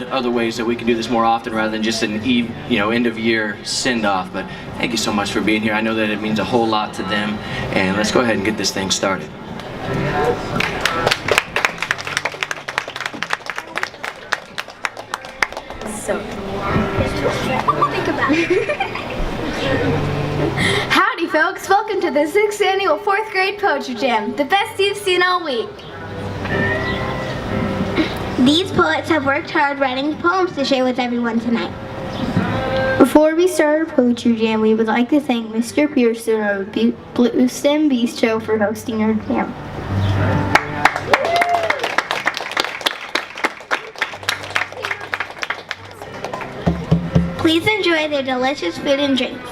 other ways that we can do this more often rather than just an end of year send off. But thank you so much for being here. I know that it means a whole lot to them, and let's go ahead and get this thing started. Howdy folks, welcome to the 6th annual 4th grade poetry jam, the best you've seen all week. These poets have worked hard writing poems to share with everyone tonight. Before we start our poetry jam, we would like to thank Mr. Pearson of Bluestem Bistro for hosting our jam. Please enjoy their delicious food and drinks.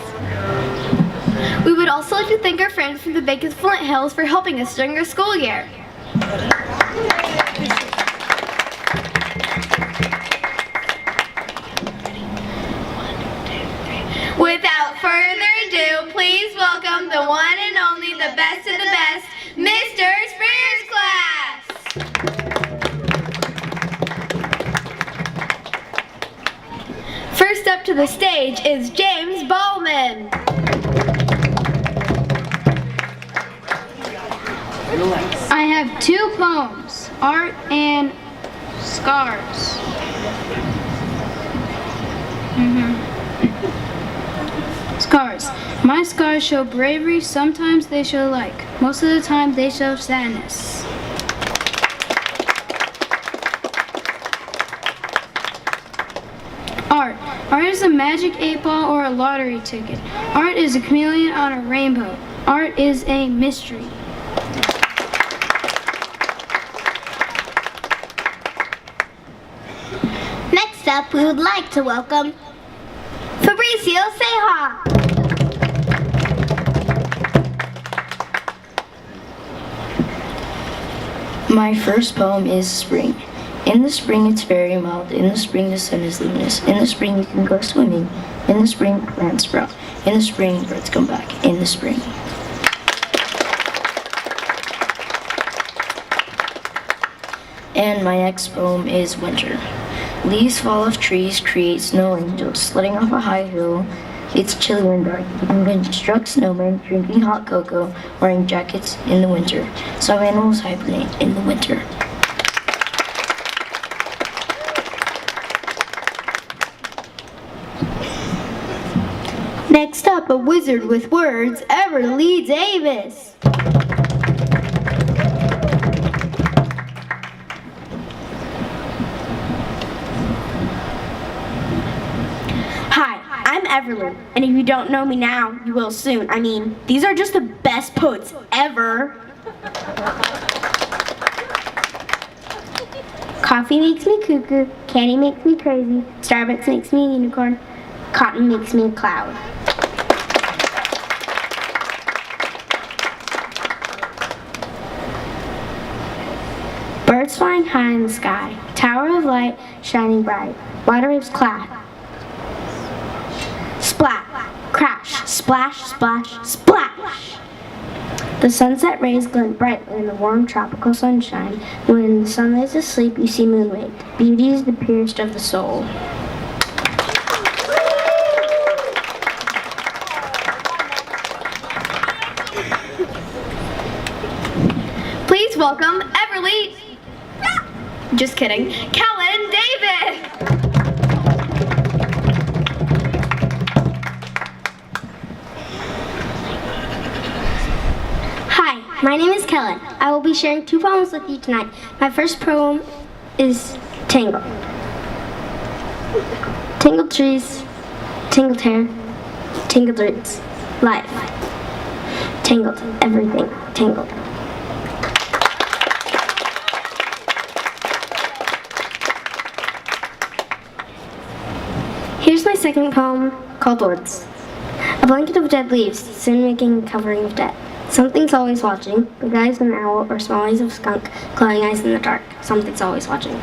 We would also like to thank our friends from the Bacon Flint Hills for helping us during our school year. Without further ado, please welcome the one and only, the best of the best, Mr. Springer's class! First up to the stage is James Bowman. I have 2 poems, Art and Scars. Scars. My scars show bravery, sometimes they show like. Most of the time they show sadness. Art. Art is a magic 8-ball or a lottery ticket. Art is a chameleon on a rainbow. Art is a mystery. Next up, we would like to welcome Fabricio Ceja. My first poem is Spring. In the spring it's very mild. In the spring the sun is luminous. In the spring you can go swimming. In the spring plants sprout. In the spring birds come back. In the spring. And my next poem is Winter. Leaves fall off trees, create snow angels, sledding off a high hill. It's chilly and dark. You can construct snowmen, drinking hot cocoa, wearing jackets in the winter. Some animals hibernate in the winter. Next up, a wizard with words, Everly Davis. Hi, I'm Everly, and if you don't know me now, you will soon. I mean, these are just the best poets ever. Coffee makes me cuckoo, candy makes me crazy, Starbucks makes me a unicorn, cotton makes me a cloud. Birds flying high in the sky, tower of light shining bright, water waves clap. Splat, crash, splash, splash, splash. The sunset rays glint brightly in the warm tropical sunshine. When the sun lays asleep, you see moonwake. Beauty is the purest of the soul. Please welcome Everly. Just kidding. Kellen David. Hi, my name is Kellen. I will be sharing 2 poems with you tonight. My first poem is Tangled. Tangled trees, tangled hair, tangled roots, life. Tangled, everything, tangled. Here's my second poem called Words. A blanket of dead leaves, soon making a covering of death. Something's always watching. Big eyes of an owl or small eyes of a skunk, glowing eyes in the dark. Something's always watching.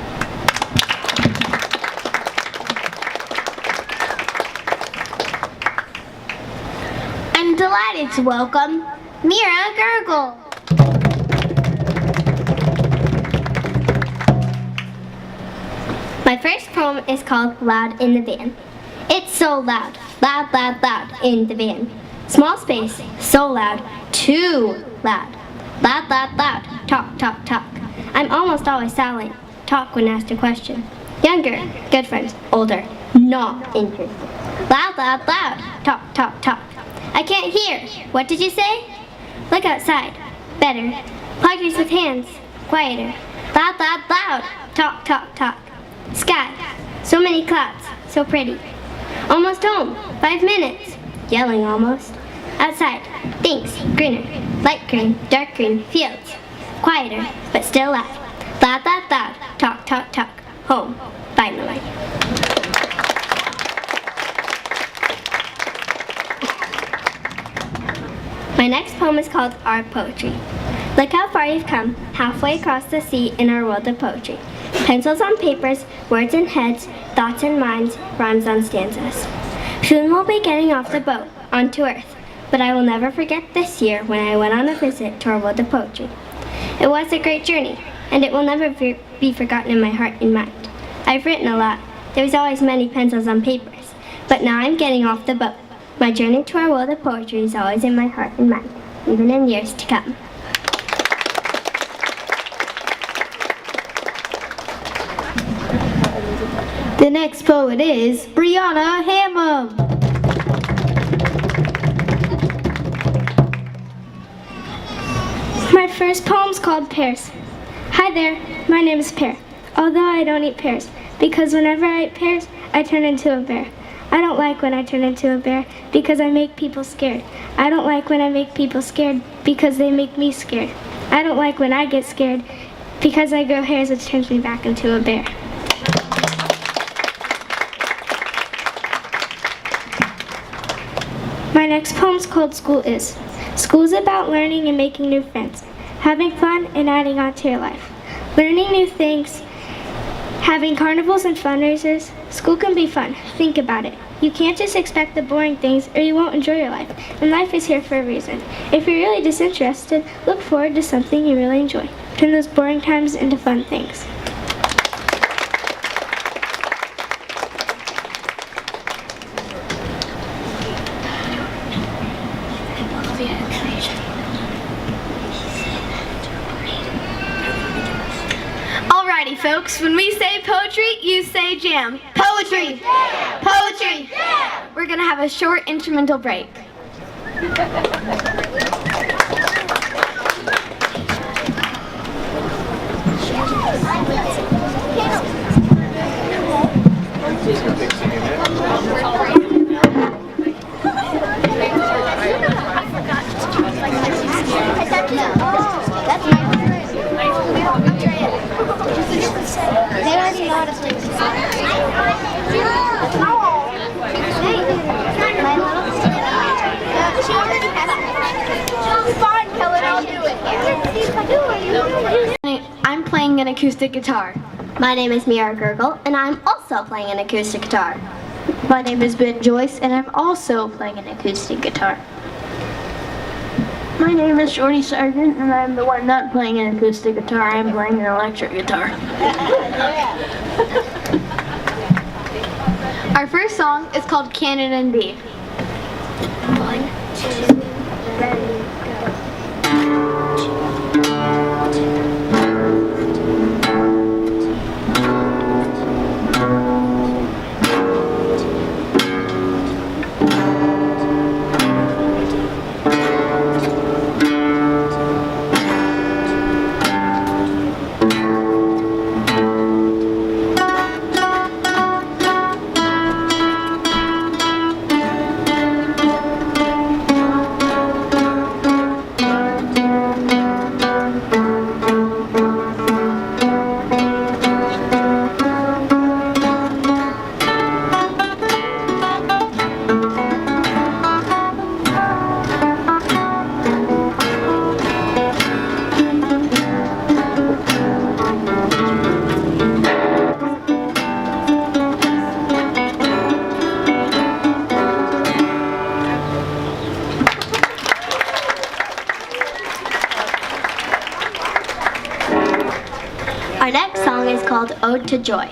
I'm delighted to welcome Mira Gurgle. My My first poem is called Loud in the Van. It's so loud, loud, loud, loud in the van. Small space, so loud, too loud. Loud, loud, loud, talk, talk, talk. I'm almost always silent, talk when asked a question. Younger, good friends, older, not interested. Loud, loud, loud, talk, talk, talk. I can't hear, what did you say? Look outside, better. Pluggers with hands, quieter. Loud, loud, loud, talk, talk, talk. Sky, so many clouds, so pretty. Almost home, 5 minutes. Yelling almost. Outside, thanks, greener. Light green, dark green, fields. Quieter, but still loud. Loud, loud, loud, talk, talk, talk. Home, finally. My next poem is called Our Poetry. Look how far you've come, halfway across the sea in our world of poetry. Pencils on papers, words in heads, thoughts in minds, rhymes on stanzas. Soon we'll be getting off the boat, onto Earth, but I will never forget this year when I went on a visit to our world of poetry. It was a great journey, and it will never be forgotten in my heart and mind. I've written a lot. There was always many pencils on papers, but now I'm getting off the boat. My journey to our world of poetry is always in my heart and mind, even in years to come. The next poet is Brianna Hammond. My first poem's called Pears. Hi there, my name is Pear, although I don't eat pears, because whenever I eat pears, I turn into a bear. I don't like when I turn into a bear, because I make people scared. I don't like when I make people scared, because they make me scared. I don't like when I get scared, because I grow hairs which turns me back into a bear. My next poem's called School Is. School's about learning and making new friends, having fun and adding on to your life. Learning new things, having carnivals and fundraisers. School can be fun. Think about it. You can't just expect the boring things or you won't enjoy your life. And life is here for a reason. If you're really disinterested, look forward to something you really enjoy. Turn those boring times into fun things. Alrighty, folks, when we say poetry, you say jam. Poetry! Jam! Poetry! Jam! We're gonna have a short instrumental break. They already know how to sing. Fine, Helen, I'll do it. I'm playing an acoustic guitar. My name is Mira Gurgle, and I'm also playing an acoustic guitar. My name is Ben Joyce, and I'm also playing an acoustic guitar. My name is Jordy Sargent, and I'm the one not playing an acoustic guitar. I'm playing an electric guitar. Our first song is called Canon and B. Our next song is called Ode to Joy.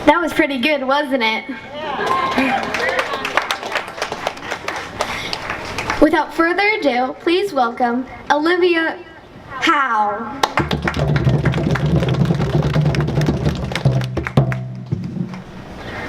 That was pretty good, wasn't it? Without further ado, please welcome Olivia Pow.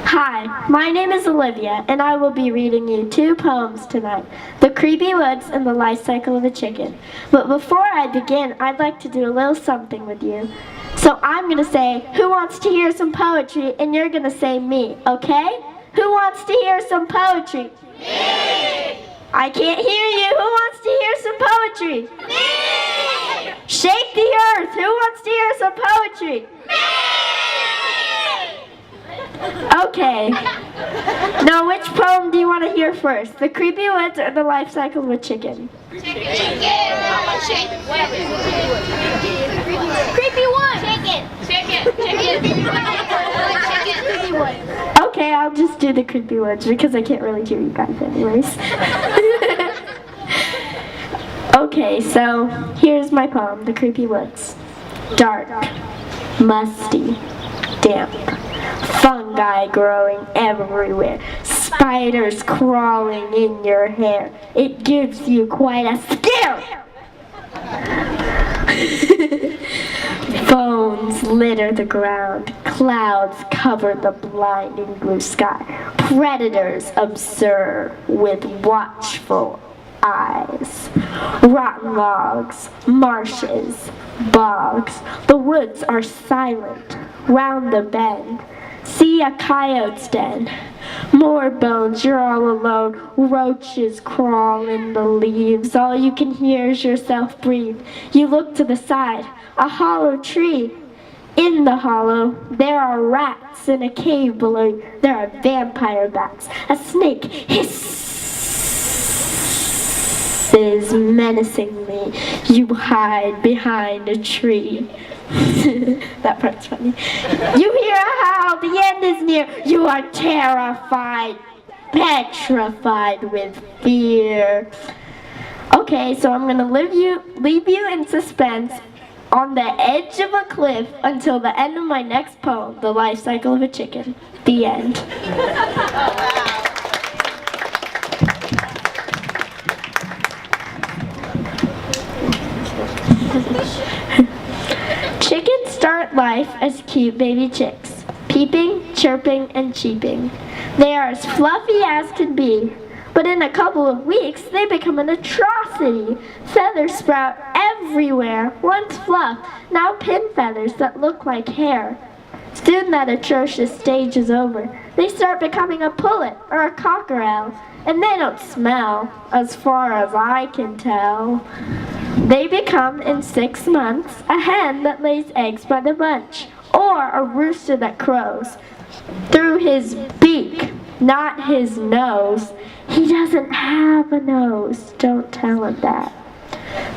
Hi, my name is Olivia, and I will be reading you 2 poems tonight, The Creepy Woods and The Life Cycle of a Chicken. But before I begin, I'd like to do a little something with you. So I'm going to say, who wants to hear some poetry, and you're going to say me, okay? Who wants to hear some poetry? Me! I can't hear you. Who wants to hear some poetry? Me! Shake the earth. Who wants to hear some poetry? Me! Okay. Now, which poem do you want to hear first? The Creepy Woods or The Life Cycle of a Chicken? Chicken. Creepy one. Chicken. Okay, I'll just do the Creepy Woods because I can't really hear you guys anyways. Okay, so here's my poem, The Creepy Woods. Dark, musty, damp, fungi growing everywhere, spiders crawling in your hair. It gives you quite a scare. Bones litter the ground, clouds cover the blinding blue sky. Predators observe with watchful eyes. Rotten logs, marshes, bogs. The woods are silent. Round the bend, see a coyote's den. More bones, you're all alone. Roaches crawl in the leaves. All you can hear is yourself breathe. You look to the side, a hollow tree. In the hollow, there are rats. In a cave below you, there are vampire bats. A snake hisses menacingly. You hide behind a tree. That part's funny. You hear a howl, the end is near. You are terrified, petrified with fear. Okay, so I'm gonna leave you in suspense on the edge of a cliff until the end of my next poem, The Life Cycle of a Chicken. The end. Chickens start life as cute baby chicks, peeping, chirping, and cheeping. They are as fluffy as can be, but in a couple of weeks they become an atrocity. Feathers sprout everywhere, once fluff, now pin feathers that look like hair. Soon that atrocious stage is over. They start becoming a pullet or a cockerel, and they don't smell, as far as I can tell. They become, in 6 months, a hen that lays eggs by the bunch, or a rooster that crows. Through his beak, not his nose. He doesn't have a nose, don't tell him that.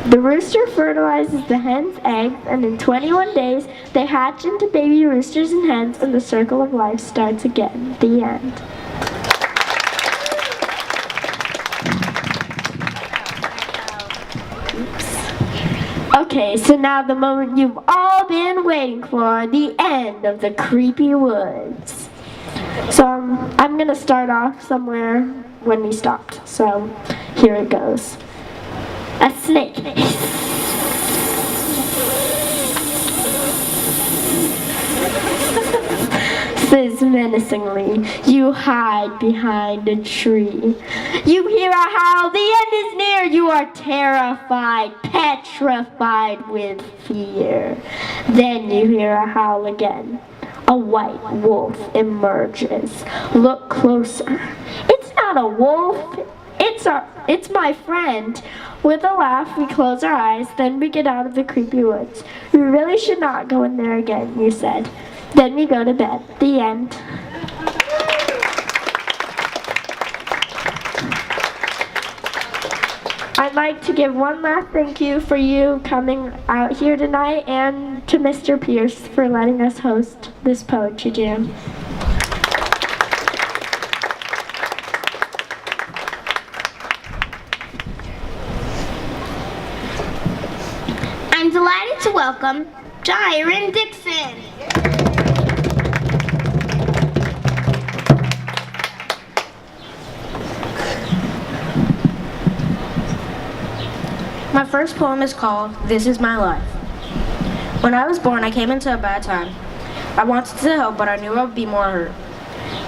The rooster fertilizes the hen's eggs, and in 21 days, they hatch into baby roosters and hens, and the circle of life starts again. The end. Okay, so now the moment you've all been waiting for, the end of the creepy woods. So I'm gonna start off somewhere when we stopped. So here it goes. A snake. Says menacingly. You hide behind a tree. You hear a howl. The end is near. You are terrified, petrified with fear. Then you hear a howl again. A white wolf emerges. Look closer. It's not a wolf. It's my friend. With a laugh, we close our eyes, then we get out of the creepy woods. We really should not go in there again, you said. Then we go to bed. The end. I'd like to give one last thank you for you coming out here tonight and to Mr. Pierce for letting us host this poetry jam. I'm delighted to welcome Jyron Dixon. My first poem is called This Is My Life. When I was born, I came into a bad time. I wanted to help, but I knew I would be more hurt.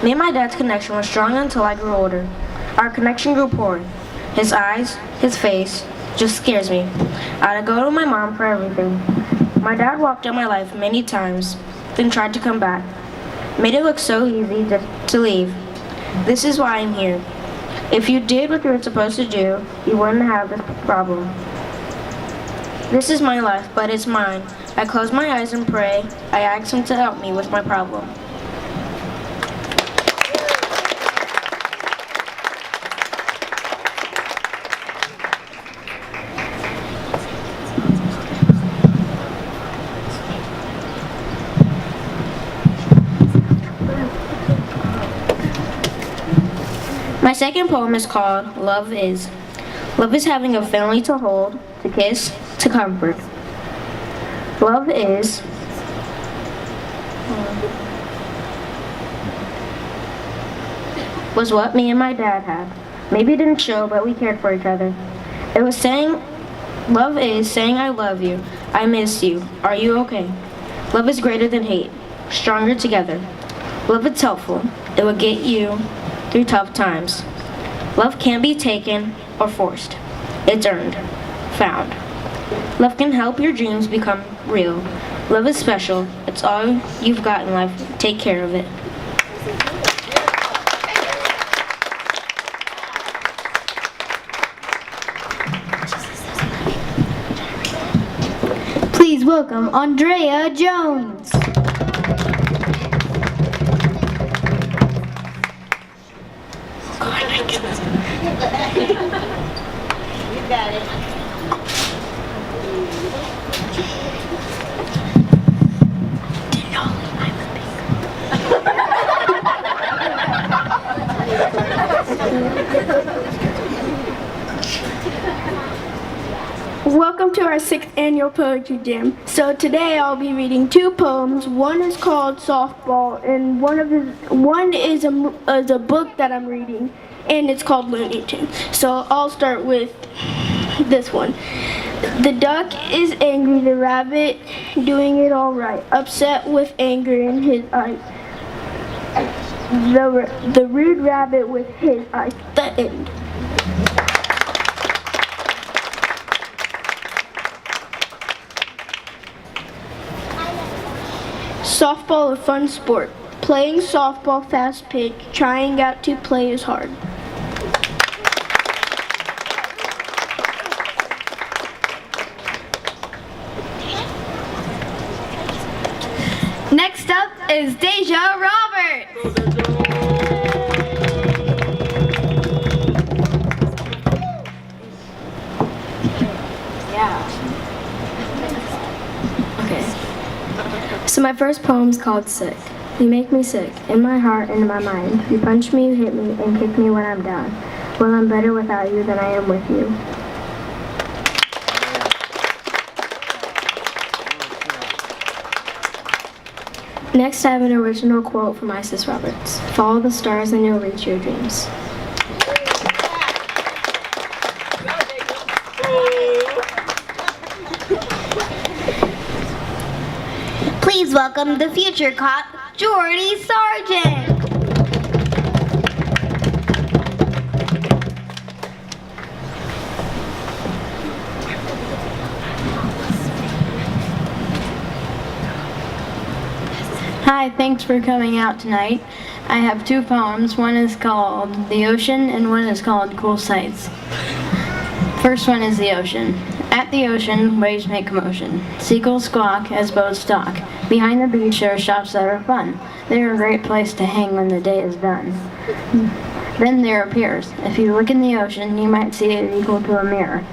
Me and my dad's connection was strong until I grew older. Our connection grew poor. His eyes, his face, just scares me. I'd go to my mom for everything. My dad walked out my life many times, then tried to come back. Made it look so easy to leave. This is why I'm here. If you did what you were supposed to do, you wouldn't have this problem. This is my life, but it's mine. I close my eyes and pray. I ask him to help me with my problem. My second poem is called Love Is. Love is having a family to hold, to kiss, to comfort. Love is was what me and my dad had. Maybe it didn't show, but we cared for each other. It was saying, love is saying I love you, I miss you, are you okay? Love is greater than hate, stronger together. Love is helpful, it will get you through tough times. Love can't be taken or forced. It's earned, found. Love can help your dreams become real. Love is special. It's all you've got in life. Take care of it. Please welcome Andrea Jones. You got it. Welcome to our 6th annual poetry jam. So today I'll be reading 2 poems. One is called Softball, and one is a book that I'm reading, and it's called Looney Tunes. So I'll start with this one. The duck is angry, the rabbit doing it all right, upset with anger in his eyes. The rude rabbit with his eyes threatened. Softball, a fun sport. Playing softball, fast pitch, trying out to play is hard. Next up is Deja Roberts. So my first poem's called Sick. You make me sick, in my heart and in my mind. You punch me, you hit me, and kick me when I'm down. Well, I'm better without you than I am with you. Next, I have an original quote from Isis Roberts. Follow the stars and you'll reach your dreams. Please welcome the future cop, Jordy Sargent. Hi, thanks for coming out tonight. I have two poems. One is called The Ocean and one is called Cool Sights. First one is the ocean. At the ocean, waves make commotion. Seagulls squawk as boats dock. Behind the beach there are shops that are fun. They are a great place to hang when the day is done. Then there are piers. If you look in the ocean, you might see it equal to a mirror.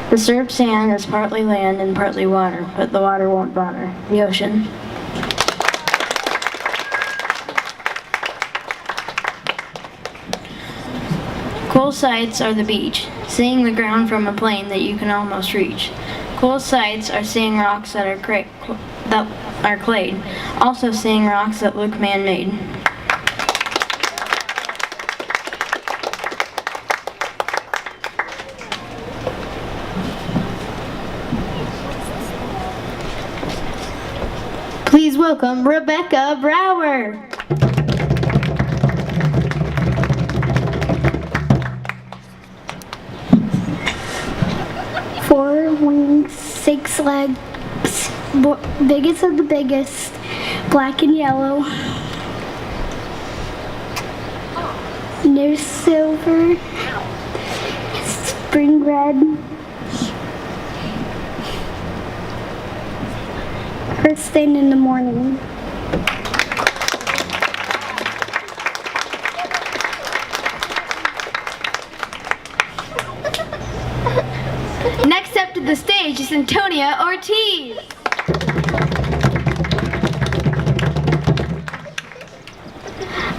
The surf sand is partly land and partly water, but the water won't bother the ocean. Cool sights are the beach, seeing the ground from a plane that you can almost reach. Cool sights are seeing rocks that are clayed, also seeing rocks that look man-made. Please welcome Rebecca Brower. 4 wings, 6 legs, biggest of the biggest, black and yellow. There's silver, spring red, first thing in the morning. Next up to the stage is Antonia Ortiz.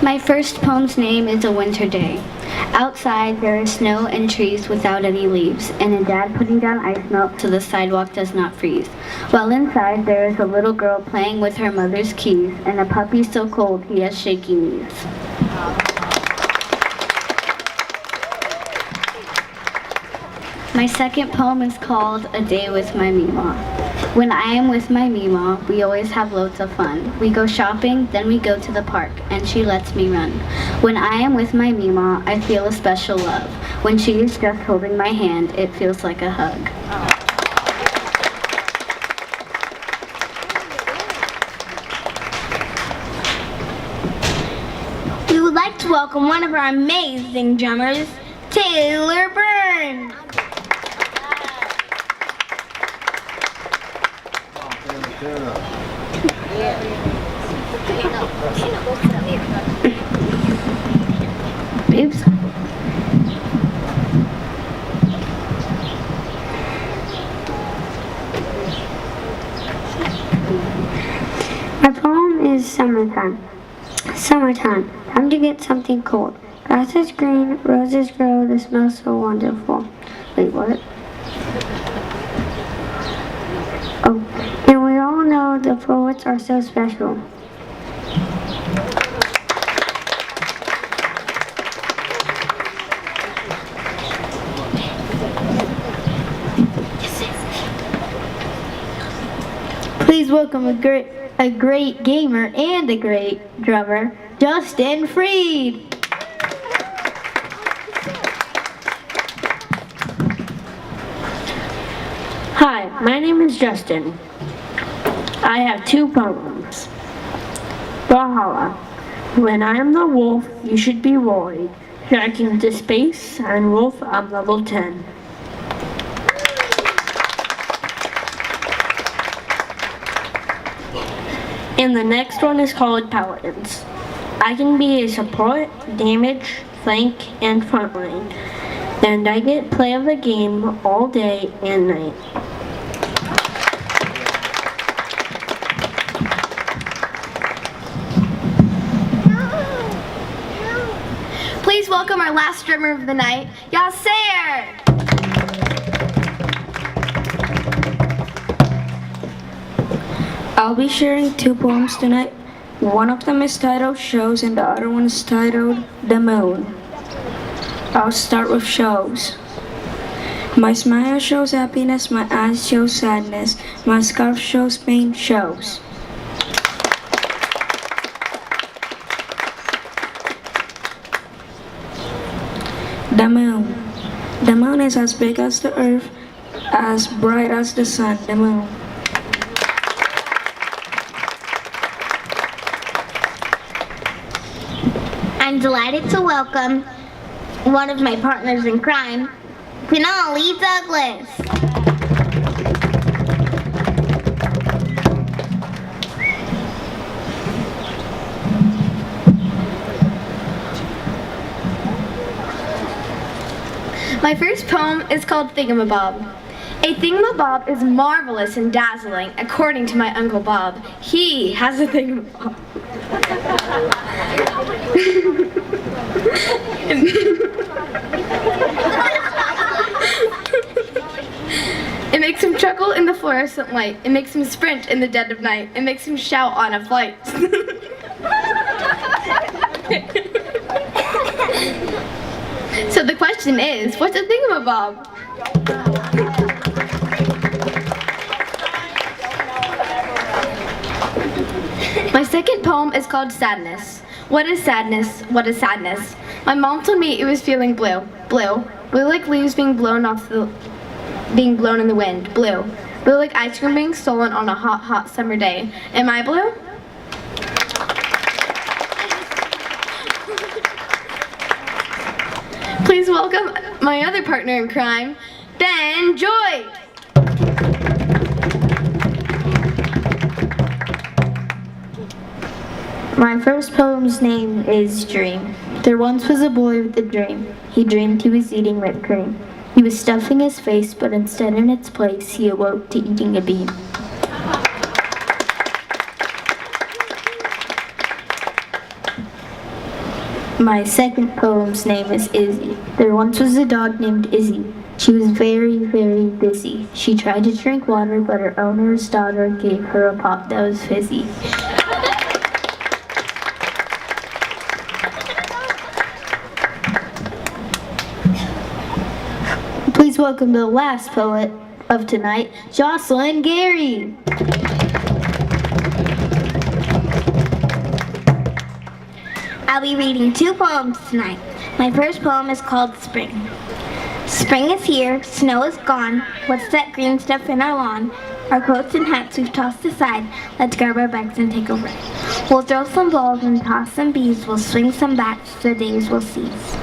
My first poem's name is A Winter Day. Outside there is snow and trees without any leaves, and a dad putting down ice melt so the sidewalk does not freeze. While inside there is a little girl playing with her mother's keys, and a puppy so cold he has shaky knees. My second poem is called A Day with My Meemaw. When I am with my Meemaw, we always have loads of fun. We go shopping, then we go to the park, and she lets me run. When I am with my Meemaw, I feel a special love. When she is just holding my hand, it feels like a hug. We would like to welcome one of our amazing drummers, Taylor Burns. Oops. My poem is Summertime. Summertime, time to get something cold. Grass is green, roses grow, the smell so wonderful. Wait, what? Oh, and we all know the poets are so special. Please welcome a great gamer and a great drummer, Justin Freed. Hi, my name is Justin. I have two poems. Valhalla. When I am the wolf, you should be worried. Dragging into space, and wolf, I'm level 10. And the next one is called Paladins. I can be a support, damage, flank, and frontline. And I get play of the game all day and night. Please welcome our last drummer of the night, Yasser. I'll be sharing two poems tonight. One of them is titled Shows and the other one is titled The Moon. I'll start with shows. My smile shows happiness, my eyes show sadness, my scarf shows pain, shows. The moon. The moon is as big as the earth, as bright as the sun, the moon. I'm delighted to welcome one of my partners in crime, Denali Douglas. My first poem is called Thingamabob. A thingamabob is marvelous and dazzling, according to my Uncle Bob. He has a thingamabob. It makes him chuckle in the fluorescent light. It makes him sprint in the dead of night. It makes him shout on a flight. So the question is, what's a thingamabob? My second poem is called Sadness. What is sadness? What is sadness? My mom told me it was feeling blue. Blue. Blue like leaves being blown in the wind. Blue. Blue like ice cream being stolen on a hot, hot summer day. Am I blue? Please welcome my other partner in crime, Ben Joy. My first poem's name is Dream. There once was a boy with a dream. He dreamed he was eating whipped cream. He was stuffing his face, but instead in its place, he awoke to eating a bean. My second poem's name is Izzy. There once was a dog named Izzy. She was very, very busy. She tried to drink water, but her owner's daughter gave her a pop that was fizzy. Please welcome the last poet of tonight, Jocelyn Gary. I'll be reading 2 poems tonight. My first poem is called Spring. Spring is here, snow is gone. What's that green stuff in our lawn? Our coats and hats we've tossed aside. Let's grab our bags and take a ride. We'll throw some balls and toss some bees. We'll swing some bats, the days we'll seize.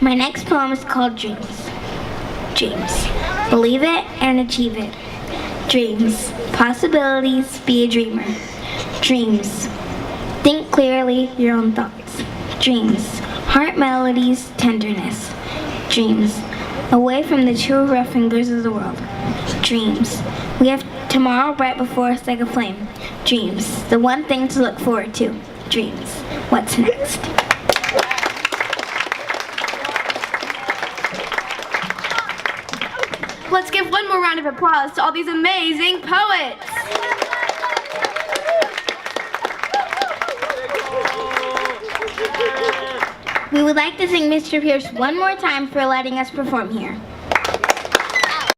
My next poem is called Dreams. Dreams. Believe it and achieve it. Dreams. Possibilities. Be a dreamer. Dreams. Think clearly your own thoughts. Dreams. Heart melodies. Tenderness. Dreams. Away from the too rough fingers of the world. Dreams. We have tomorrow bright before us like a flame. Dreams. The one thing to look forward to. Dreams. What's next? Let's give one more round of applause to all these amazing poets. We would like to thank Mr. Pierce one more time for letting us perform here.